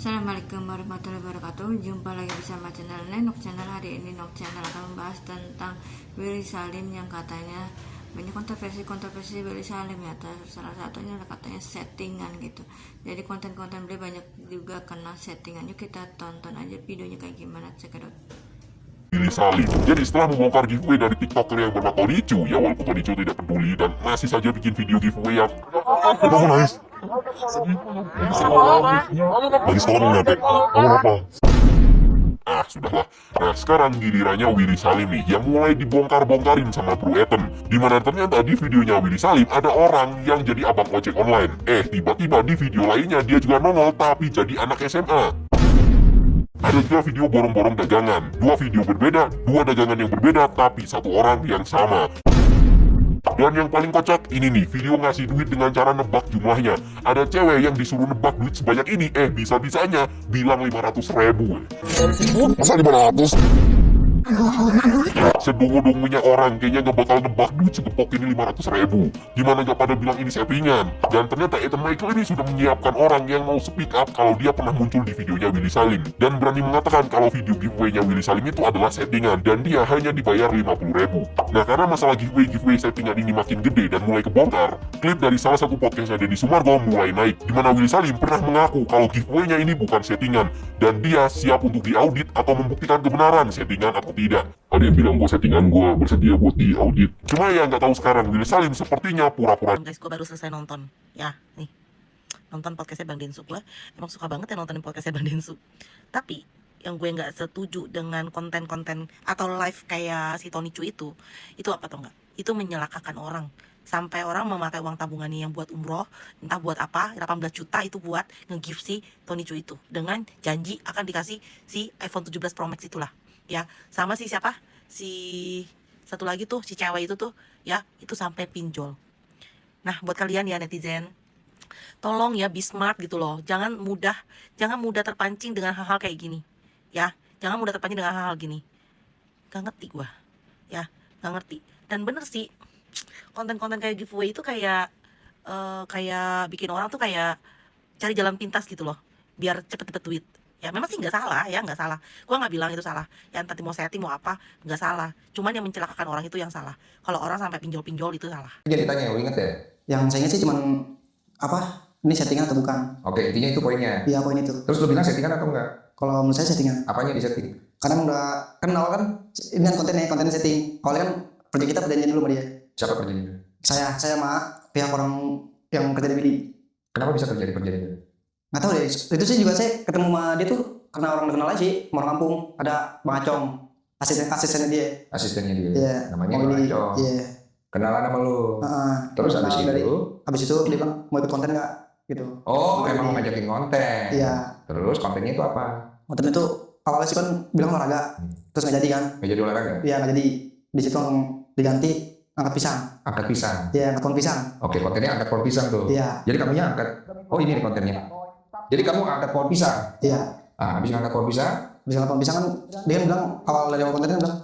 Assalamualaikum warahmatullahi wabarakatuh. Jumpa lagi bersama channel Nenok Channel. Hari ini Nok Channel akan membahas tentang Willy Salim yang katanya banyak kontroversi Willy Salim ya. Salah satunya adalah katanya settingan gitu. Jadi konten-konten beliau banyak juga kena settingan. Yuk kita tonton aja videonya kayak gimana, cekidot. Willy Salim. Jadi setelah membongkar giveaway dari TikToker yang bernama Tonichu, ya walaupun Tonichu tidak peduli dan masih saja bikin video giveaway yang kamu nangis. Lagi sekolah ngeliatin. Kamu apa? Sudahlah. Nah, sekarang gilirannya Willy Salim nih yang mulai dibongkar-bongkarin sama Bro Ethan. Dimana ternyata di videonya Willy Salim ada orang yang jadi abang ojek online. Tiba-tiba di video lainnya dia juga nongol tapi jadi anak SMA. Ada juga video borong-borong dagangan. Dua video berbeda, dua dagangan yang berbeda, tapi satu orang yang sama. Dan yang paling kocak ini nih, video ngasih duit dengan cara nebak jumlahnya. Ada cewek yang disuruh nebak duit sebanyak ini, bisa-bisanya bilang 500.000. Masa 500? Sedungu-dungunya orang kayaknya gak bakal nebak duit segepok ini 500.000. Gimana gak pada bilang ini settingan? Dan ternyata Ethan Michael ini sudah menyiapkan orang yang mau speak up kalau dia pernah muncul di videonya Willy Salim. Dan berani mengatakan kalau video giveaway-nya Willy Salim itu adalah settingan dan dia hanya dibayar 50.000. Nah, karena masalah giveaway settingan ini makin gede dan mulai kebongkar, klip dari salah satu podcastnya Deddy Sumargo mulai naik, dimana Willy Salim pernah mengaku kalau giveaway-nya ini bukan settingan dan dia siap untuk diaudit atau membuktikan kebenaran settingan atau tidak. Ada yang bilang gue settingan, gue bersedia buat diaudit. Cuma ya nggak tahu sekarang Willy Salim sepertinya pura-pura. Guys, gue baru selesai nonton ya, nih nonton podcastnya Bang Densu. Gue emang suka banget ya nontonin podcastnya Bang Densu. Tapi yang gue nggak setuju dengan konten-konten atau live kayak si Tony Chu itu apa tau nggak? Itu menyelakakan orang. Sampai orang memakai uang tabungannya yang buat umroh, entah buat apa, 18 juta itu buat nge-gift si Tony Chu itu. Dengan janji akan dikasih si iPhone 17 Pro Max itulah. Ya, sama si siapa? Si satu lagi tuh, si cewek itu tuh, ya, itu sampai pinjol. Nah, buat kalian ya netizen, tolong ya be smart gitu loh. Jangan mudah terpancing dengan hal-hal kayak gini. Ya, jangan mudah terpancing dengan hal-hal gini. Gak ngerti gua. Ya, gak ngerti. Dan bener sih, konten-konten kayak giveaway itu kayak bikin orang tuh kayak cari jalan pintas gitu loh, biar cepet dapet duit. Ya memang sih nggak salah ya, nggak salah. Gua nggak bilang itu salah. Ya entah mau setting mau apa, nggak salah. Cuman yang mencelakakan orang itu yang salah. Kalau orang sampai pinjol-pinjol itu salah. Jadi tanya, lu inget ya? Yang saya ingat sih cuman apa? Ini settingan atau bukan? Oke, intinya itu poinnya. Iya, poin itu. Terus lu bilang settingan atau enggak? Kalau menurut saya settingan. Apanya di setting? Karena udah kenal kan ini kan kontennya setting. Awalnya kan proyek kita perjanjian dulu sama dia. Siapa perjanjiannya? Saya sama pihak orang yang kerja di Billy. Kenapa bisa terjadi perjanjian? Nggak tahu deh. Itu sih juga saya ketemu sama dia tuh karena orang kenal aja sih, orang kampung. Ada Bang Acong, asistennya dia. Asistennya dia. Iya. Namanya Bang Acong. Iya. Kenalan sama lu. Terus abis itu? Abis itu dia bilang mau ikut konten nggak? Gitu. Oh, emang mau ngajakin konten. Iya. Terus kontennya itu apa? Konten itu awalnya sih kan bilang olahraga, terus nggak jadi kan? Nggak jadi olahraga? Iya nggak jadi. Di situ langsung diganti angkat pisang. Angkat pisang? Iya, angkat pohon pisang. Oke, kontennya angkat pohon pisang tuh. Iya. Jadi kamunya angkat, oh ini nih kontennya. Jadi kamu angkat pohon pisang? Iya. Habis angkat pohon pisang? Habis angkat pohon pisang kan, dia kan bilang, awal dari awal kontennya bilang,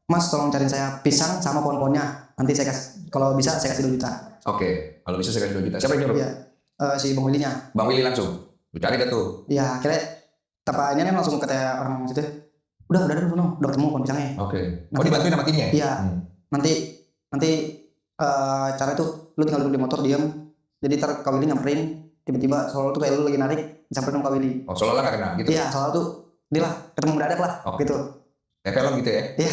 Mas tolong cariin saya pisang sama pohon-pohonnya. Nanti saya kasih, kalau bisa saya kasih 2 juta. Oke, kalau bisa saya kasih 2 juta. Siapa yang nyuruh? Iya, si Bang Willy-nya. Bang Willy langsung? Lu cari dah tuh? Iya, akhirnya, ini kan langsung kata orang situ, udah ketemu pohon pisangnya. Oke. Oh, dibantuin sama timnya? Iya. Nanti cara itu lu tinggal duduk di motor diam, jadi ntar Kak Willy nyamperin, tiba-tiba soal tuh kayak lu lagi narik samperin Kak Willy. Oh, seolah-olah gak kena gitu? Iya, soal tuh dia lah ketemu mendadak lah. Gitu. Kayak film gitu ya? Iya.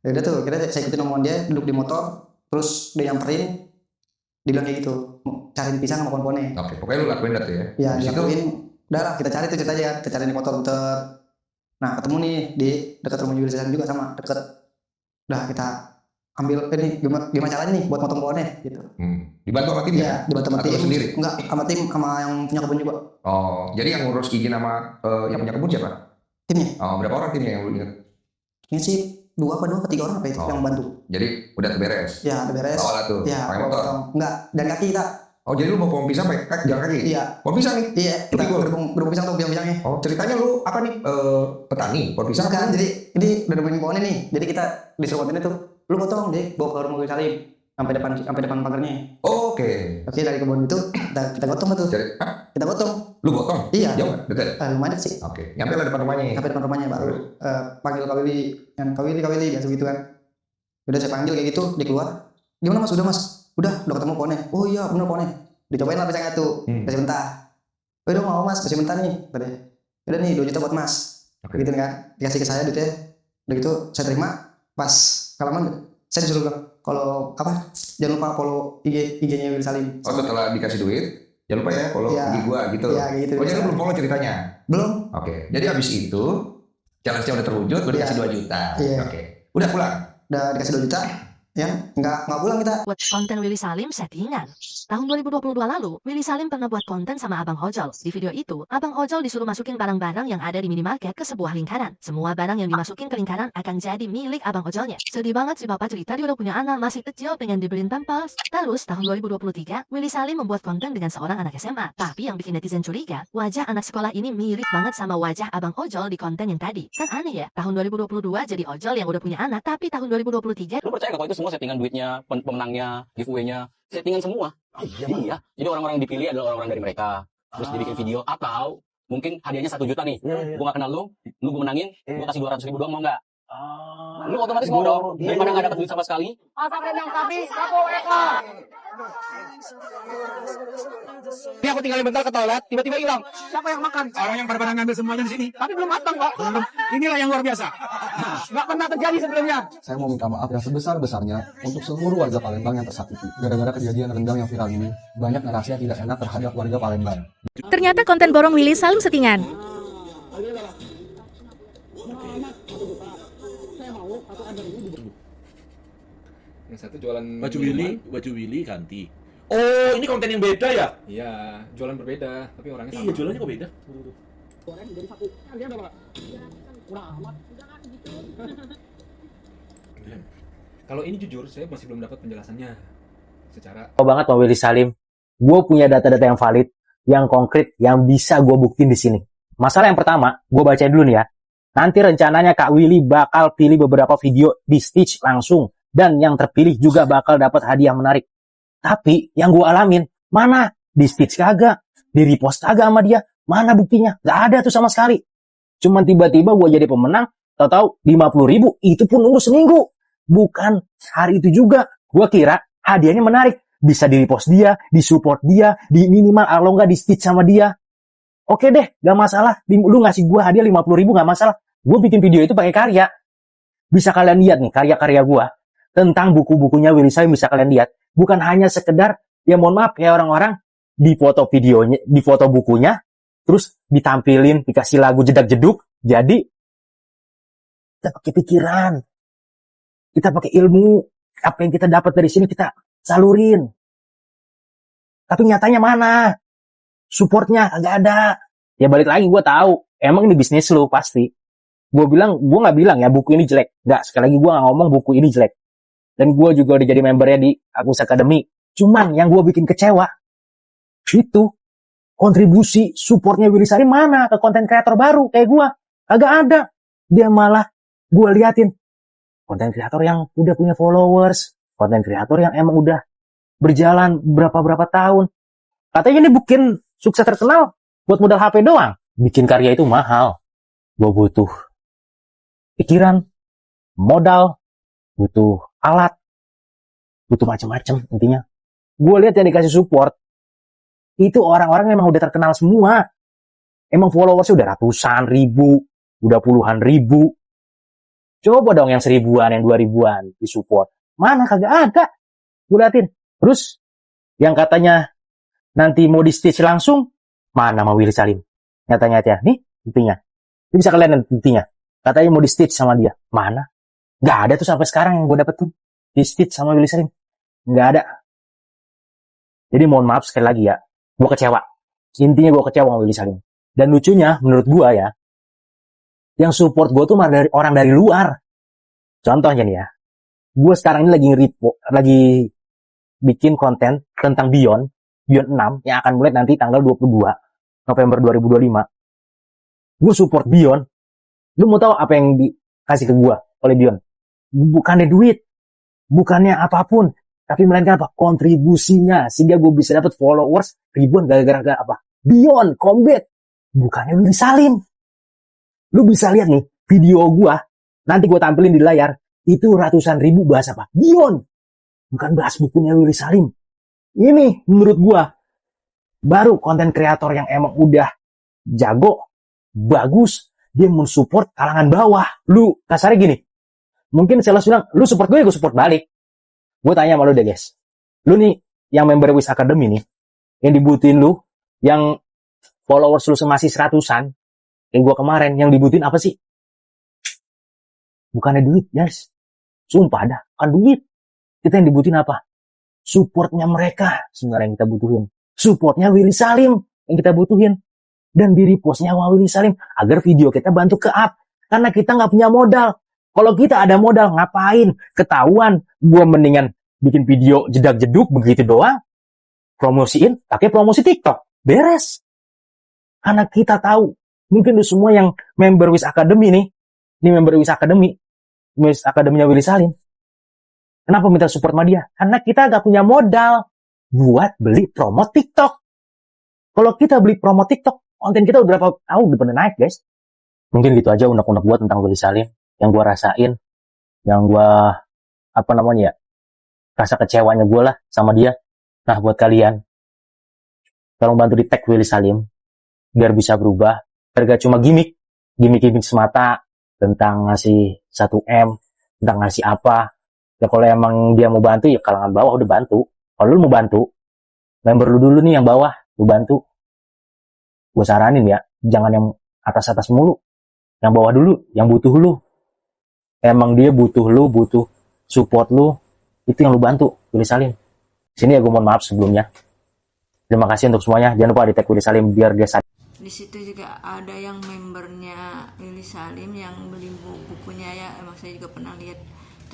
Ya udah tuh, kita saya ikutin omongan dia, duduk di motor, terus dia nyamperin, dia bilang kayak gitu, cariin pisang sama pohon-pohonnya. Oke, pokoknya lu lakuin dah tuh ya? Iya, dilakuin, udah lah kita cari tuh ceritanya, kita cari di motor muter. Nah ketemu nih di dekat rumah Willy Salim juga sama, deket. Udah kita ambil ini gimana caranya nih buat motong pohonnya gitu. Dibantu sama tim? Iya, dibantu sama tim. Sendiri? Enggak, sama tim, sama yang punya kebun juga. Oh, jadi yang ngurus izin sama yang punya kebun siapa? Timnya. Oh, berapa orang timnya yang lu inget? Ini sih 2 apa 3 orang apa itu yang bantu. Jadi udah beres? Ya udah beres. Awalnya tuh? Iya, pakai motor? Enggak, dan kaki kita. Oh, jadi lu mau pohon pisang pakai jalan kaki? Iya. Pohon pisang nih? Iya, kita gerbong pisang tuh pisangnya. Oh, ceritanya lu apa nih? Petani? Pohon pisang? Kan, jadi ini udah nemuin pohonnya nih. Jadi kita disuruh kontennya tuh, lu potong deh, bawa ke rumah Willy Salim. Nah sampai depan pagarnya. Oke. Oke, dari kebun itu kita gotong tuh. Kita gotong. Lu gotong? Iya. Jauh nggak? Dekat? Lumayan sih. Oke. Nyampe lah depan rumahnya. Sampai depan rumahnya baru panggil Kak Willy, yang Kak Willy biasa gitu kan. Udah saya panggil kayak gitu, dia keluar. Gimana mas? Udah ketemu pohonnya. Oh iya bener pohonnya. Dicobain lah pisangnya tuh. Kasih bentar. Udah mau mas, kasih bentar nih. Udah nih 2 juta buat mas. Gitu kan. Dikasih ke saya duitnya. Udah gitu saya terima. Pas kalaman saya disuruh bilang, kalau jangan lupa follow IG-nya Willy Salim. Oh, setelah dikasih duit, jangan lupa ya follow IG gua gitu. Iya, gitu. Oh, jadi lu belum follow ceritanya? Belum. Oke. Jadi habis itu challenge-nya udah terwujud, udah dikasih 2 juta. Iya. Oke. Udah pulang. Udah dikasih 2 juta. Ya, nggak pulang kita. Buat konten Willy Salim settingan. Tahun 2022 lalu, Willy Salim pernah buat konten sama Abang Ojol. Di video itu, Abang Ojol disuruh masukin barang-barang yang ada di minimarket ke sebuah lingkaran. Semua barang yang dimasukin ke lingkaran akan jadi milik Abang Ojolnya. Sedih banget si bapak cerita dia udah punya anak masih kecil pengen dibeliin pampers. Terus, tahun 2023, Willy Salim membuat konten dengan seorang anak SMA. Tapi yang bikin netizen curiga, wajah anak sekolah ini mirip banget sama wajah Abang Ojol di konten yang tadi. Kan aneh ya, tahun 2022 jadi Ojol yang udah punya anak, tapi tahun 2023... Lu percaya gak kalau itu semua settingan duitnya, pemenangnya, giveaway-nya, settingan semua? Iya. Jadi orang-orang yang dipilih adalah orang-orang dari mereka. Terus dibikin video, atau mungkin hadiahnya 1 juta nih. Gue gak kenal lu gue menangin, gue kasih 200 ribu doang, mau gak? Lu otomatis mau dong, daripada gak dapat duit sama sekali. Ini aku tinggalin bentar ke toilet, tiba-tiba hilang. Siapa yang makan? Orang yang pada ngambil semuanya di sini. Tapi belum matang, Pak. Inilah yang luar biasa. Nggak pernah terjadi sebelumnya. Saya mau minta maaf yang sebesar-besarnya untuk seluruh warga Palembang yang tersakiti. Gara-gara kejadian rendang yang viral ini, banyak narasi yang tidak enak terhadap warga Palembang. Ternyata konten borong Willy Salim settingan. Yang satu jualan baju Willy ganti. Oh, ini konten yang beda ya? Iya, jualan berbeda, tapi orangnya sama. Iya, jualannya kok beda? Kalau ini jujur, saya masih belum dapat penjelasannya. Secara banget sama Willy Salim. Gue punya data-data yang valid, yang konkret, yang bisa gue buktiin di sini. Masalah yang pertama, gue baca dulu nih ya. Nanti rencananya Kak Willy bakal pilih beberapa video di Stitch langsung. Dan yang terpilih juga bakal dapat hadiah menarik. Tapi yang gue alamin, mana? Di Stitch kagak. Di repost kagak sama dia. Mana buktinya? Gak ada tuh sama sekali. Cuman tiba-tiba gue jadi pemenang, tahu-tahu 50.000, itu pun nunggu seminggu. Bukan hari itu juga. Gue kira hadiahnya menarik. Bisa di repost dia, di support dia, di minimal kalau nggak di Stitch sama dia. Oke deh, gak masalah. Lu ngasih gue hadiah 50.000 gak masalah. Gue bikin video itu pakai karya. Bisa kalian lihat nih karya-karya gue. Tentang buku-bukunya Willy Salim bisa kalian lihat. Bukan hanya sekedar, ya mohon maaf ya orang-orang, di foto videonya, di foto bukunya, terus ditampilin, dikasih lagu jedak-jeduk. Jadi, kita pakai pikiran. Kita pakai ilmu. Apa yang kita dapat dari sini kita salurin. Tapi nyatanya mana? Supportnya kagak ada. Ya balik lagi gue tahu. Emang ini bisnis lu pasti. Gue nggak bilang ya buku ini jelek. Nggak, sekali lagi gue nggak ngomong buku ini jelek. Dan gue juga udah jadi membernya di Agus Academy. Cuman yang gue bikin kecewa, itu kontribusi supportnya Willy Salim mana ke konten kreator baru kayak gue. Kagak ada. Dia malah gue liatin konten kreator yang udah punya followers, konten kreator yang emang udah berjalan berapa tahun. Katanya ini bikin sukses terkenal buat modal HP doang. Bikin karya itu mahal. Gue butuh pikiran, modal, butuh alat, butuh macam-macam intinya. Gue lihat yang dikasih support itu orang-orang memang udah terkenal semua. Emang followersnya udah ratusan ribu, udah puluhan ribu. Coba dong yang 1000-an, yang 2000-an di support. Mana kagak ada. Gue liatin. Terus yang katanya nanti mau di Stitch langsung, mana sama Willy Salim? Nyata-nyata nih buktinya. Ini bisa kalian lihat buktinya. Katanya mau di Stitch sama dia. Mana? Gak ada tuh sampai sekarang yang gue dapetin. Di Stitch sama Willy Salim. Gak ada. Jadi mohon maaf sekali lagi ya. Gue kecewa. Intinya gue kecewa sama Willy Salim. Dan lucunya menurut gue ya. Yang support gue tuh malah orang dari luar. Contohnya nih ya. Gue sekarang ini lagi bikin konten tentang Beyond 6 yang akan mulai nanti tanggal 22 November 2025. Gue support Beyond. Lu mau tahu apa yang dikasih ke gue oleh Beyond? Bukannya duit, bukannya apapun, tapi melainkan apa? Kontribusinya, sehingga gue bisa dapat followers ribuan gara-gara apa? Beyond Combat, bukannya Willy Salim. Lu bisa lihat nih, video gue, nanti gue tampilin di layar, itu ratusan ribu bahas apa? Beyond, bukan bahas bukunya Willy Salim. Ini menurut gue, baru konten kreator yang emang udah jago, bagus, dia mensupport kalangan bawah. Lu kasarnya gini, mungkin sales bilang, lu support gue support balik. Gue tanya sama lu deh guys, lu nih yang member Wis Academy nih, yang dibutuhin lu, yang followers lu masih 100-an, yang gue kemarin, yang dibutuhin apa sih? Bukannya duit guys, sumpah dah, bukan duit. Kita yang dibutuhin apa? Supportnya mereka sebenarnya yang kita butuhin. Supportnya Willy Salim yang kita butuhin. Dan di repostnya Willy Salim agar video kita bantu ke up. Karena kita nggak punya modal. Kalau kita ada modal, ngapain? Ketahuan, gue mendingan bikin video jedak-jeduk begitu doang. Promosiin, pakai promosi TikTok. Beres. Karena kita tahu, mungkin lu semua yang member Wis Academy nih, ini member Wis Academy, Wis Academy-nya Willy Salim. Kenapa minta support sama dia? Karena kita nggak punya modal buat beli promo TikTok. Kalau kita beli promo TikTok, konten kita udah berapa tahun udah pernah naik guys. Mungkin gitu aja unek-unek gue tentang Willy Salim. Yang gue rasain, yang gue rasa kecewanya gue lah sama dia. Nah buat kalian, tolong bantu di tag Willy Salim biar bisa berubah, biar gak cuma gimmick semata tentang ngasih 1M, tentang ngasih apa. Ya kalau emang dia mau bantu, ya kalangan bawah udah bantu. Kalau lu mau bantu, member lu dulu nih yang bawah, lu bantu. Gue saranin ya, jangan yang atas-atas mulu, yang bawah dulu, yang butuh lu. Emang dia butuh lu, butuh support lu, itu yang lu bantu, Willy Salim. Sini ya gue mohon maaf sebelumnya. Terima kasih untuk semuanya. Jangan lupa di tag Willy Salim biar dia sadar. Di situ juga ada yang membernya Willy Salim yang beli bukunya ya. Emang saya juga pernah lihat,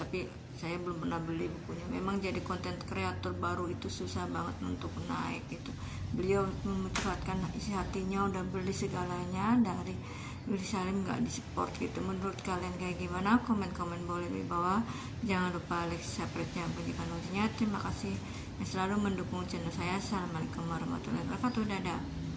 tapi saya belum pernah beli bukunya. Memang jadi konten kreator baru itu susah banget untuk naik gitu. Beliau mencurhatkan isi hatinya, udah beli segalanya dari Willy Salim nggak disupport gitu. Menurut kalian kayak gimana? Komen-komen boleh di bawah. Jangan lupa like, subscribe-nya, bunyikan loncengnya. Terima kasih yang selalu mendukung channel saya. Assalamualaikum warahmatullahi wabarakatuh. Dadah.